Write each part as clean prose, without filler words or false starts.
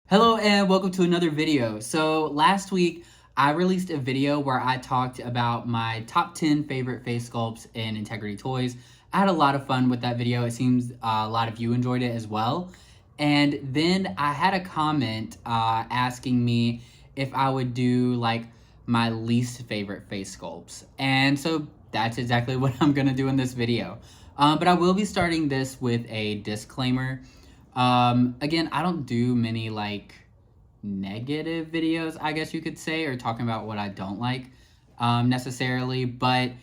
Hello and welcome to another video. So last week I released a video where I talked about my top 10 favorite face sculpts in Integrity Toys. I had a lot of fun with that video. It seems a lot of you enjoyed it as well. And then I had a comment asking me if I would do like my least favorite face sculpts. And so that's exactly what I'm gonna do in this video. But I will be starting this with a disclaimer. Again, I don't do many like negative videos, I guess you could say, or talking about what I don't like necessarily. But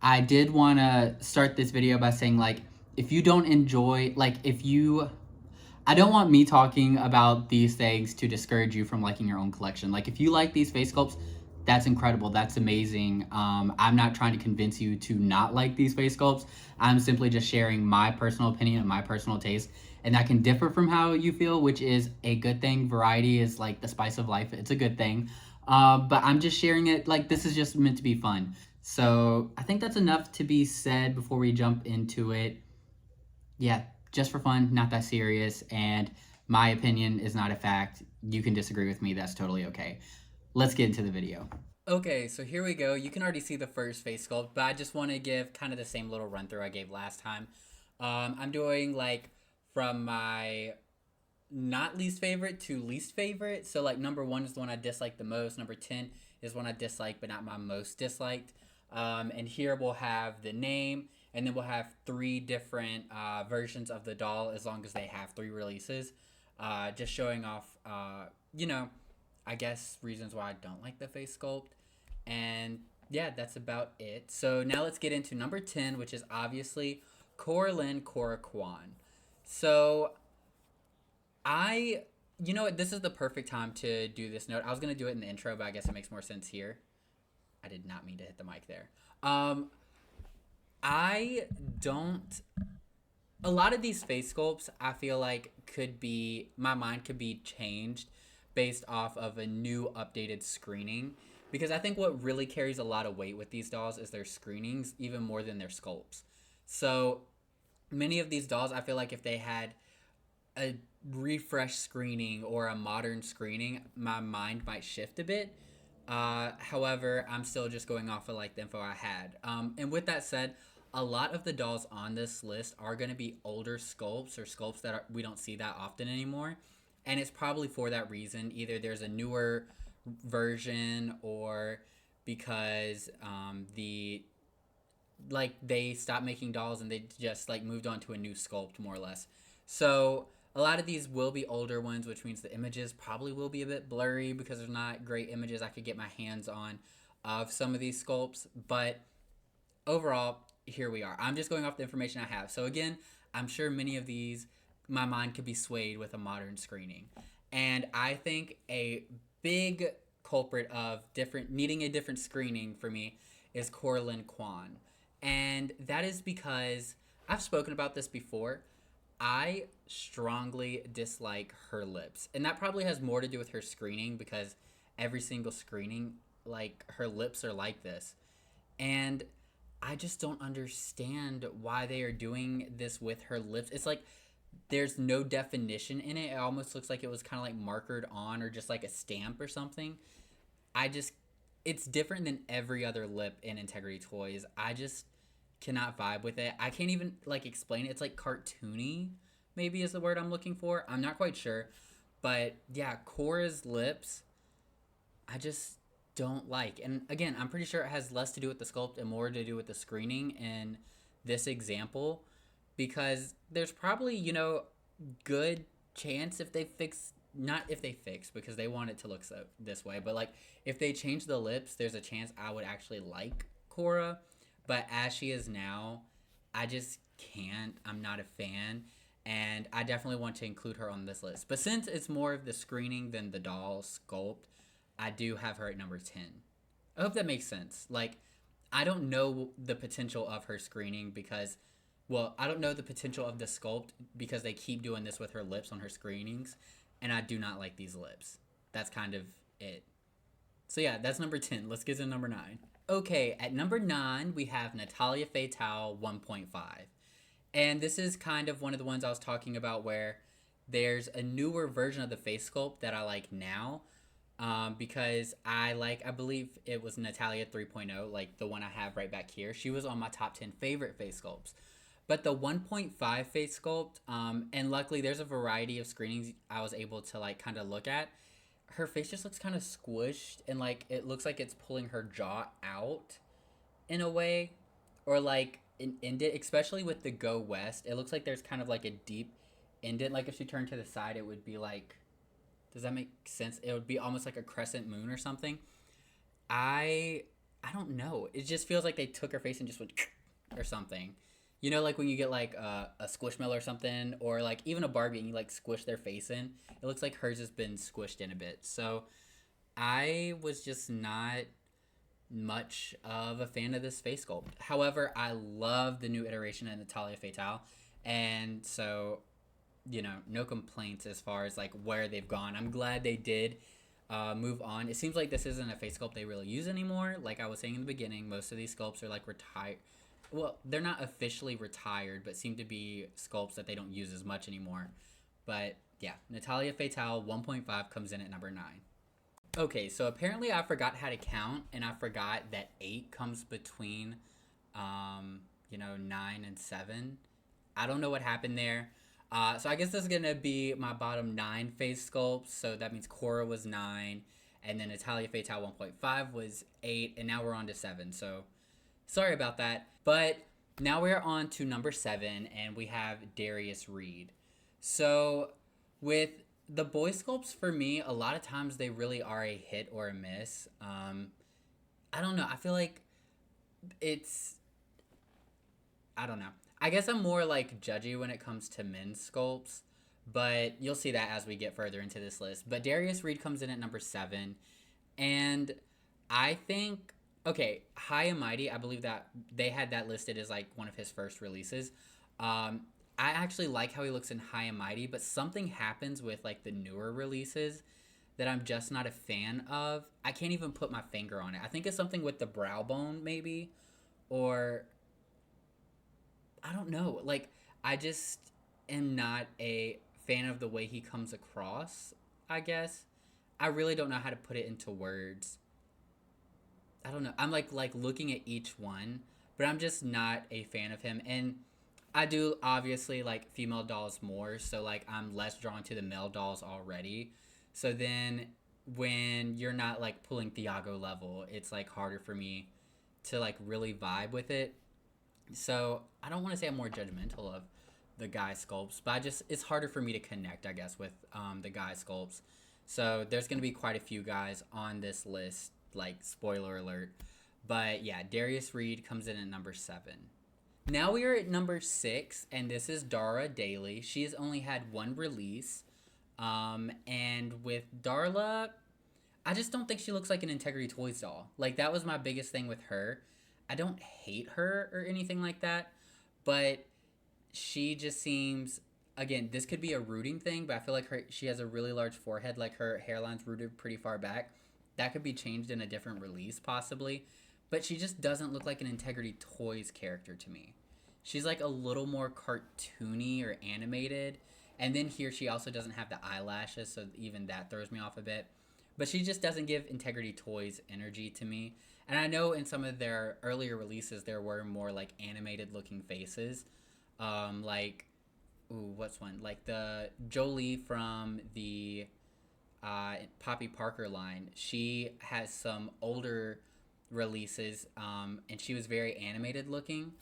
I did want to start this video by saying, like, if you don't enjoy, like, if you, I don't want me talking about these things to discourage you from liking your own collection. Like, if you like these face sculpts, that's incredible. That's amazing. I'm not trying to convince you to not like these face sculpts. I'm simply just sharing my personal opinion and my personal taste. And that can differ from how you feel, which is a good thing. Variety is like the spice of life. It's a good thing. But I'm just sharing it like this is just meant to be fun. So I think that's enough to be said before we jump into it. Yeah, just for fun, not that serious. And my opinion is not a fact. You can disagree with me. That's totally okay. Let's get into the video. Okay, so here we go. You can already see the first face sculpt, but I just want to give kind of the same little run through I gave last time. I'm doing like from my not least favorite to least favorite. So like number one is the one I dislike the most. Number 10 is one I dislike, but not my most disliked. And here we'll have the name, and then we'll have three different versions of the doll as long as they have three releases. Just showing off, you know, I guess reasons why I don't like the face sculpt. And yeah, that's about it. So now let's get into number 10, which is obviously Coralin Kwan. So I, you know what, this is the perfect time to do this note. I was going to do it in the intro, but I guess it makes more sense here. I did not mean to hit the mic there. I don't, a lot of these face sculpts I feel like could be, my mind could be changed based off of a new updated screening, because I think what really carries a lot of weight with these dolls is their screenings even more than their sculpts. So many of these dolls, I feel like if they had a refresh screening or a modern screening, my mind might shift a bit. However, I'm still just going off of like the info I had. And with that said, a lot of the dolls on this list are going to be older sculpts or sculpts that we don't see that often anymore. And it's probably for that reason. Either there's a newer version, or because the like they stopped making dolls and they just like moved on to a new sculpt more or less. So a lot of these will be older ones, which means the images probably will be a bit blurry because there's not great images I could get my hands on of some of these sculpts. But overall, here we are. I'm just going off the information I have. So again, I'm sure many of these, my mind could be swayed with a modern screening. And I think a big culprit of different needing a different screening for me is Coralin Kwan. And that is because I've spoken about this before. I strongly dislike her lips. And that probably has more to do with her screening, because every single screening, like, her lips are like this. And I just don't understand why they are doing this with her lips. It's like there's no definition in it. It almost looks like it was kind of like markered on, or just like a stamp or something. I just, it's different than every other lip in Integrity Toys. I just cannot vibe with it. I can't even like explain it. It's like cartoony, maybe is the word I'm looking for. I'm not quite sure. But yeah, Cora's lips, I just don't like. And again, I'm pretty sure it has less to do with the sculpt and more to do with the screening in this example, because there's probably, you know, good chance if they fix, not if they fix because they want it to look so this way, but like if they change the lips, there's a chance I would actually like Cora. But as she is now, I just can't. I'm not a fan. And I definitely want to include her on this list. But since it's more of the screening than the doll sculpt, I do have her at number 10. I hope that makes sense. Like, I don't know the potential of her screening because, well, I don't know the potential of the sculpt because they keep doing this with her lips on her screenings, and I do not like these lips. That's kind of it. So yeah, that's number 10. Let's get to number 9. Okay, at number 9, we have Natalia Fatal 1.5. And this is kind of one of the ones I was talking about where there's a newer version of the face sculpt that I like now, because I believe it was Natalia 3.0, like the one I have right back here. She was on my top 10 favorite face sculpts. But the 1.5 face sculpt, and luckily there's a variety of screenings I was able to like kind of look at. Her face just looks kind of squished, and like it looks like it's pulling her jaw out in a way, or like an indent, especially with the Go West. It looks like there's kind of like a deep indent. Like if she turned to the side, it would be like, does that make sense? It would be almost like a crescent moon or something. I I don't know. It just feels like they took her face and just went or something. You know, like when you get like a squishmallow or something, or like even a Barbie and you like squish their face in. It looks like hers has been squished in a bit. So I was just not much of a fan of this face sculpt. However, I love the new iteration of Natalia Fatal, and so no complaints as far as like where they've gone. I'm glad they did move on. It seems like this isn't a face sculpt they really use anymore. Like I was saying in the beginning, most of these sculpts are like retired. Well, they're not officially retired, but seem to be sculpts that they don't use as much anymore. But yeah, Natalia Fatal 1.5 comes in at number 9. Okay, so apparently I forgot how to count, and I forgot that 8 comes between, 9 and 7. I don't know what happened there. So I guess this is going to be my bottom 9 face sculpts. So that means Cora was 9, and then Natalia Fatal 1.5 was 8, and now we're on to 7. So sorry about that. But now we're on to number 7, and we have Darius Reed. So with the boy sculpts, for me, a lot of times they really are a hit or a miss. I don't know. I feel like it's, I don't know. I guess I'm more like judgy when it comes to men's sculpts, but you'll see that as we get further into this list. But Darius Reed comes in at number 7, and I think, okay, High and Mighty, I believe that they had that listed as like one of his first releases. I actually like how he looks in High and Mighty, but something happens with like the newer releases that I'm just not a fan of. I can't even put my finger on it. I think it's something with the brow bone, maybe, or I don't know. Like, I just am not a fan of the way he comes across, I guess. I really don't know how to put it into words. I don't know. I'm like looking at each one, but I'm just not a fan of him. And I do obviously like female dolls more, so like I'm less drawn to the male dolls already. So then when you're not like pulling Thiago level, it's like harder for me to like really vibe with it. So I don't want to say I'm more judgmental of the guy sculpts, but it's harder for me to connect, I guess, with the guy sculpts. So there's gonna be quite a few guys on this list, like spoiler alert. But yeah, Darius Reed comes in at number 7. Now we are at number 6, and this is Dara Daly. She has only had one release, and with Darla, I just don't think she looks like an Integrity Toys doll. Like that was my biggest thing with her. I don't hate her or anything like that, but she just seems, again, this could be a rooting thing, but I feel like she has a really large forehead, like her hairline's rooted pretty far back. That could be changed in a different release possibly, but she just doesn't look like an Integrity Toys character to me. She's like a little more cartoony or animated, and then here she also doesn't have the eyelashes, so even that throws me off a bit. But she just doesn't give Integrity Toys energy to me. And I know in some of their earlier releases there were more like animated looking faces. Like, ooh, what's one? Like the Jolie from the Poppy Parker line. She has some older releases, and she was very animated looking.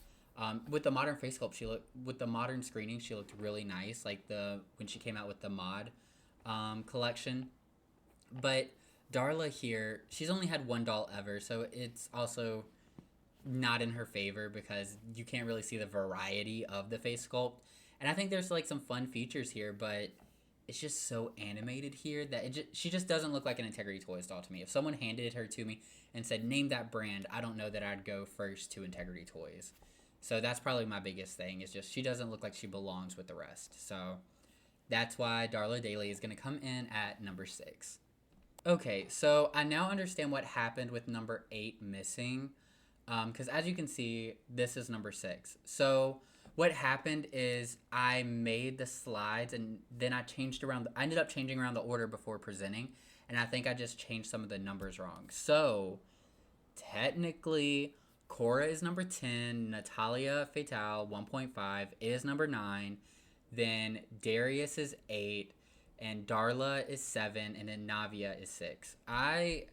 With the modern face sculpt, with the modern screening, she looked really nice. Like when she came out with the mod collection. But Darla here, she's only had one doll ever, so it's also not in her favor because you can't really see the variety of the face sculpt. And I think there's like some fun features here, but it's just so animated here that she just doesn't look like an Integrity Toys doll to me. If someone handed her to me and said, name that brand, I don't know that I'd go first to Integrity Toys. So that's probably my biggest thing, is just she doesn't look like she belongs with the rest. So that's why Darla Daly is going to come in at number 6. Okay, so I now understand what happened with number 8 missing. Because as you can see, this is number 6. So What happened is I made the slides and then I ended up changing around the order before presenting, and I think I just changed some of the numbers wrong. So technically, Cora is number 10, Natalia Fatal 1.5 is number 9, then Darius is 8, and Darla is 7, and then Navia is 6. I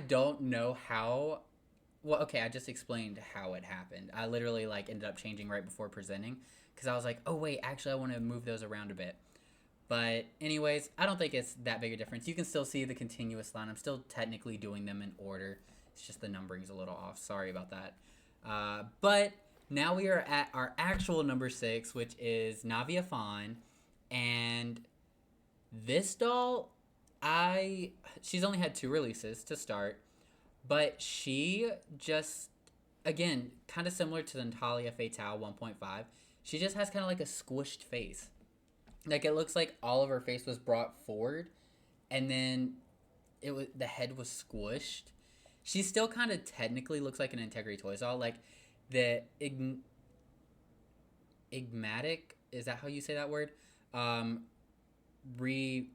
don't know how. Well, okay, I just explained how it happened. I literally like ended up changing right before presenting because I was like, "Oh wait, actually I want to move those around a bit." But anyways, I don't think it's that big a difference. You can still see the continuous line. I'm still technically doing them in order. It's just the numbering's a little off. Sorry about that. But now we are at our actual number 6, which is Navia Fawn, and this doll, she's only had 2 releases to start, but she just, again, kind of similar to the Natalia Fatal 1.5. She just has kind of like a squished face. Like it looks like all of her face was brought forward, and then the head was squished. She still kind of technically looks like an Integrity Toys doll. Like the igmatic, is that how you say that word? Um, re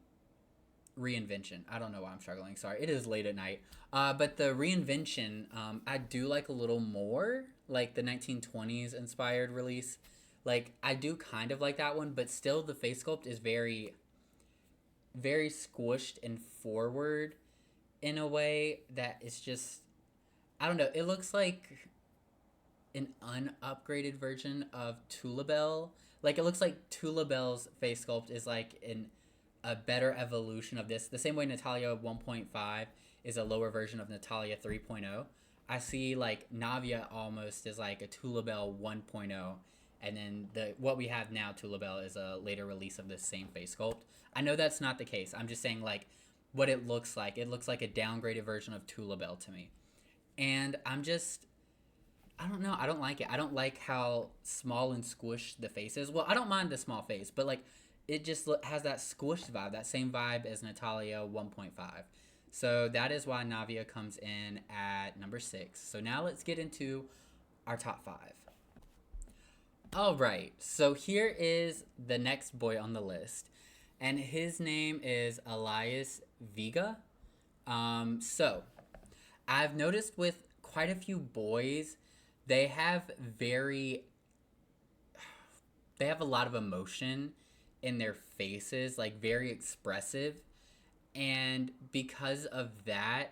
reinvention. I don't know why I'm struggling. Sorry, it is late at night. But the reinvention, I do like a little more, like the 1920s inspired release. Like I do kind of like that one, but still the face sculpt is very, very squished and forward in a way that it's just, I don't know. It looks like an unupgraded version of Tulabelle. Like it looks like Tulabelle's face sculpt is like a better evolution of this. The same way Natalia 1.5 is a lower version of Natalia 3.0. I see like Navia almost is like a Tulabelle 1.0, and then what we have now, Tulabelle, is a later release of the same face sculpt. I know that's not the case. I'm just saying like what it looks like. It looks like a downgraded version of Tulabelle to me. And I don't know. I don't like it. I don't like how small and squished the face is. Well, I don't mind the small face, but like it just has that squished vibe, that same vibe as Natalia 1.5. So that is why Navia comes in at number 6. So now let's get into our top 5. All right. So here is the next boy on the list, and his name is Elias Vega. So I've noticed with quite a few boys, they have they have a lot of emotion in their faces, like very expressive. And because of that,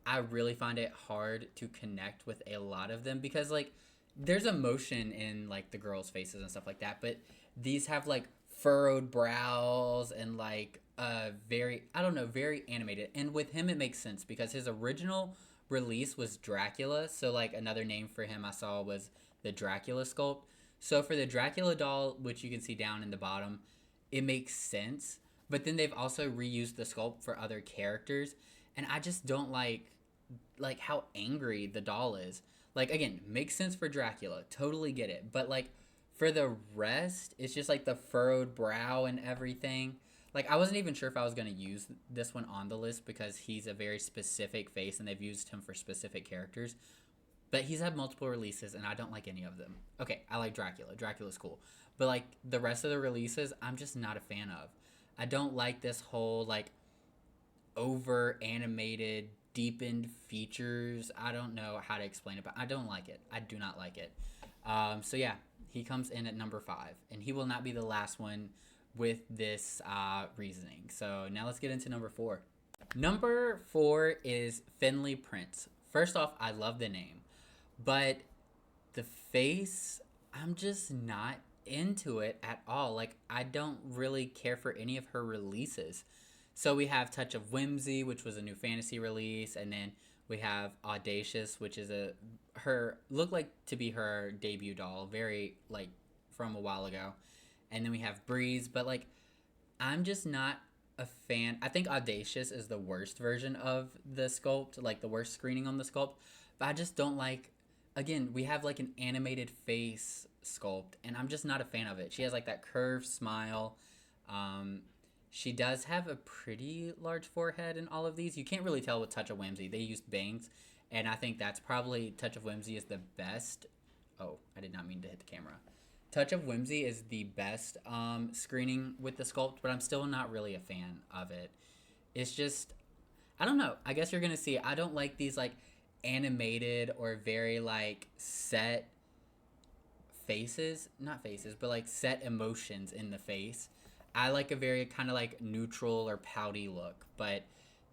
I really find it hard to connect with a lot of them because like there's emotion in like the girls' faces and stuff like that, but these have like furrowed brows and like very, I don't know, very animated. And with him it makes sense because his original release was Dracula, so like another name for him I saw was the Dracula sculpt. So for the Dracula doll, which you can see down in the bottom, it makes sense. But then they've also reused the sculpt for other characters, and I just don't like how angry the doll is. Like again, makes sense for Dracula, totally get it. But like for the rest, it's just like the furrowed brow and everything. Like I wasn't even sure if I was gonna use this one on the list because he's a very specific face and they've used him for specific characters. But he's had multiple releases and I don't like any of them. Okay, I like Dracula. Dracula's cool. But like the rest of the releases, I'm just not a fan of. I don't like this whole like over animated deepened features. I don't know how to explain it, but I don't like it. I do not like it. So yeah, he comes in at number 5, and he will not be the last one with this reasoning. So now let's get into number 4. Number 4 is Finley Prince. First off, I love the name, but the face, I'm just not into it at all. Like I don't really care for any of her releases. So we have Touch of Whimsy, which was a new fantasy release, and then we have Audacious, which is her looked like to be her debut doll, very like from a while ago. And then we have Breeze, but like I'm just not a fan. I think Audacious is the worst version of the sculpt, like the worst screening on the sculpt. But I just don't like, again, we have like an animated face sculpt, and I'm just not a fan of it. She has like that curved smile. She does have a pretty large forehead in all of these. You can't really tell with Touch of Whimsy. They used bangs, and I think that's probably Touch of Whimsy is the best. Oh, I did not mean to hit the camera. Touch of Whimsy is the best screening with the sculpt, but I'm still not really a fan of it. It's just, I don't know. I guess you're gonna see. I don't like these like animated or very like set faces, not faces, but like set emotions in the face. I like a very kind of like neutral or pouty look, but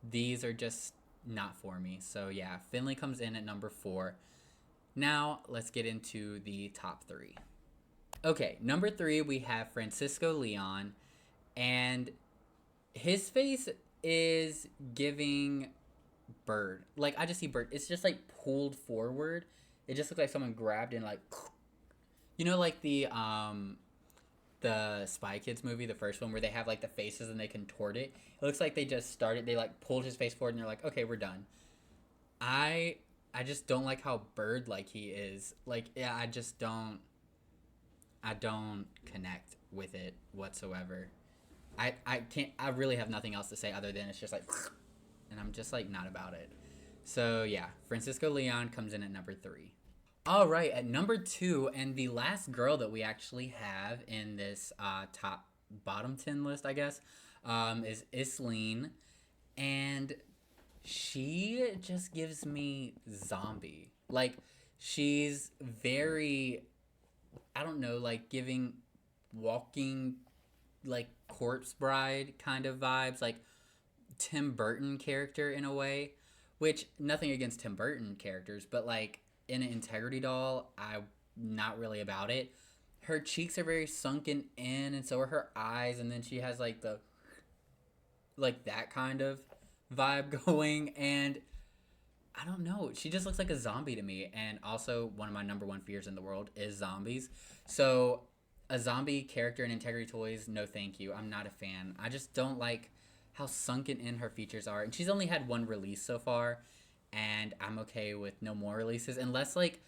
these are just not for me. So yeah, Finley comes in at number 4. Now let's get into the top 3. Okay, number 3 we have Francisco Leon, and his face is giving bird. Like I just see bird. It's just like pulled forward. It just looks like someone grabbed and like, you know, like the Spy Kids movie, the first one, where they have like the faces and they contort it. It looks like they just started. They like pulled his face forward and they're like, okay, we're done. I just don't like how bird like he is. Like yeah, I just don't. I don't connect with it whatsoever. I can't. I really have nothing else to say other than it's just like, and I'm just like not about it. So yeah, Francisco Leon comes in at number 3. All right, at number 2, and the last girl that we actually have in this top bottom 10 list, I guess, is Isleen, and she just gives me zombie. Like she's very, I don't know, like giving walking like corpse bride kind of vibes, like Tim Burton character in a way, which nothing against Tim Burton characters, but like in an Integrity doll, I'm not really about it. Her cheeks are very sunken in, and so are her eyes, and then she has like the like that kind of vibe going, and I don't know. She just looks like a zombie to me, and also one of my number 1 fears in the world is zombies. So a zombie character in Integrity Toys, no thank you. I'm not a fan. I just don't like how sunken in her features are. And she's only had 1 release so far, and I'm okay with no more releases. Unless, like,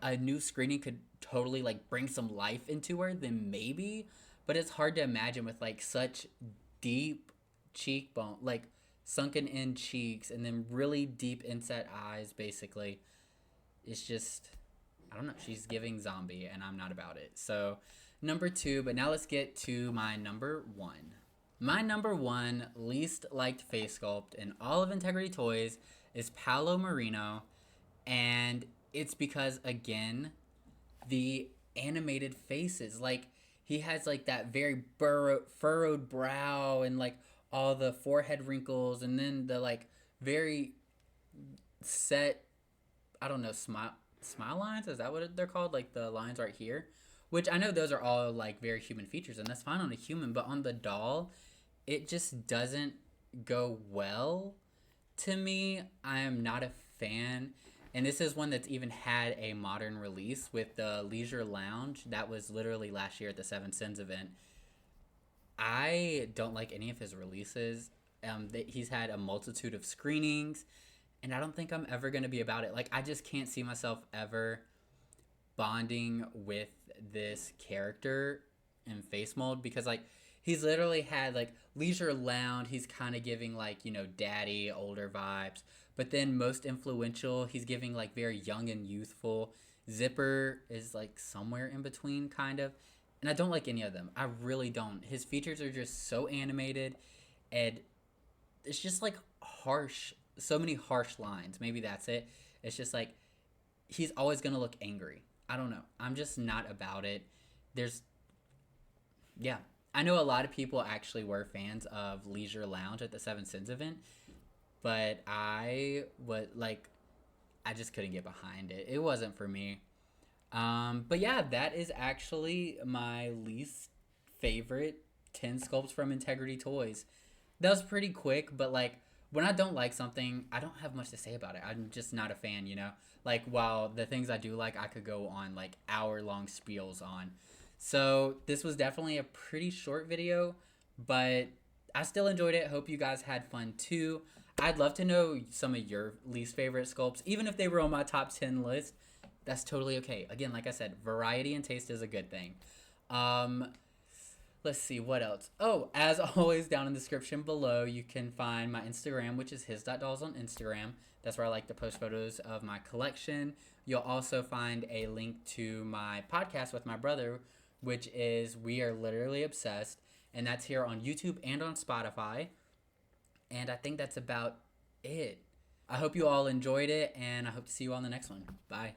a new screening could totally, like, bring some life into her, then maybe. But it's hard to imagine with, like, such deep cheekbone, like, sunken in cheeks, and then really deep inset eyes, basically. It's just, I don't know. She's giving zombie, and I'm not about it. So, number 2, but now let's get to my number 1. My number 1 least liked face sculpt in all of Integrity Toys is Paulo Marino, and it's because, again, the animated faces. Like, he has, like, that very furrowed brow and, like, all the forehead wrinkles, and then the, like, very set, I don't know, smile lines? Is that what they're called? Like, the lines right here? Which I know those are all, like, very human features, and that's fine on a human, but on the doll, it just doesn't go well to me. I am not a fan. And this is one that's even had a modern release with the Leisure Lounge. That was literally last year at the Seven Sins event. I don't like any of his releases. He's had a multitude of screenings, and I don't think I'm ever going to be about it. Like, I just can't see myself ever bonding with this character in face mold, because, like, he's literally had, like, Leisure Lounge. He's kind of giving, like, you know, daddy, older vibes. But then most influential, he's giving, like, very young and youthful. Zipper is, like, somewhere in between, kind of. And I don't like any of them. I really don't. His features are just so animated, and it's just, like, harsh. So many harsh lines. Maybe that's it. It's just, like, he's always going to look angry. I don't know. I'm just not about it. Yeah. I know a lot of people actually were fans of Leisure Lounge at the Seven Sins event, but I just couldn't get behind it. It wasn't for me. But yeah, that is actually my least favorite 10 sculpts from Integrity Toys. That was pretty quick, but, like, when I don't like something, I don't have much to say about it. I'm just not a fan, you know? Like, while the things I do like, I could go on, like, hour-long spiels on. So, this was definitely a pretty short video, but I still enjoyed it. Hope you guys had fun, too. I'd love to know some of your least favorite sculpts, even if they were on my top 10 list. That's totally okay. Again, like I said, variety and taste is a good thing. Let's see what else. Oh, as always, down in the description below, you can find my Instagram, which is his.dolls on Instagram. That's where I like to post photos of my collection. You'll also find a link to my podcast with my brother, which is We Are Literally Obsessed. And that's here on YouTube and on Spotify. And I think that's about it. I hope you all enjoyed it, and I hope to see you on the next one. Bye.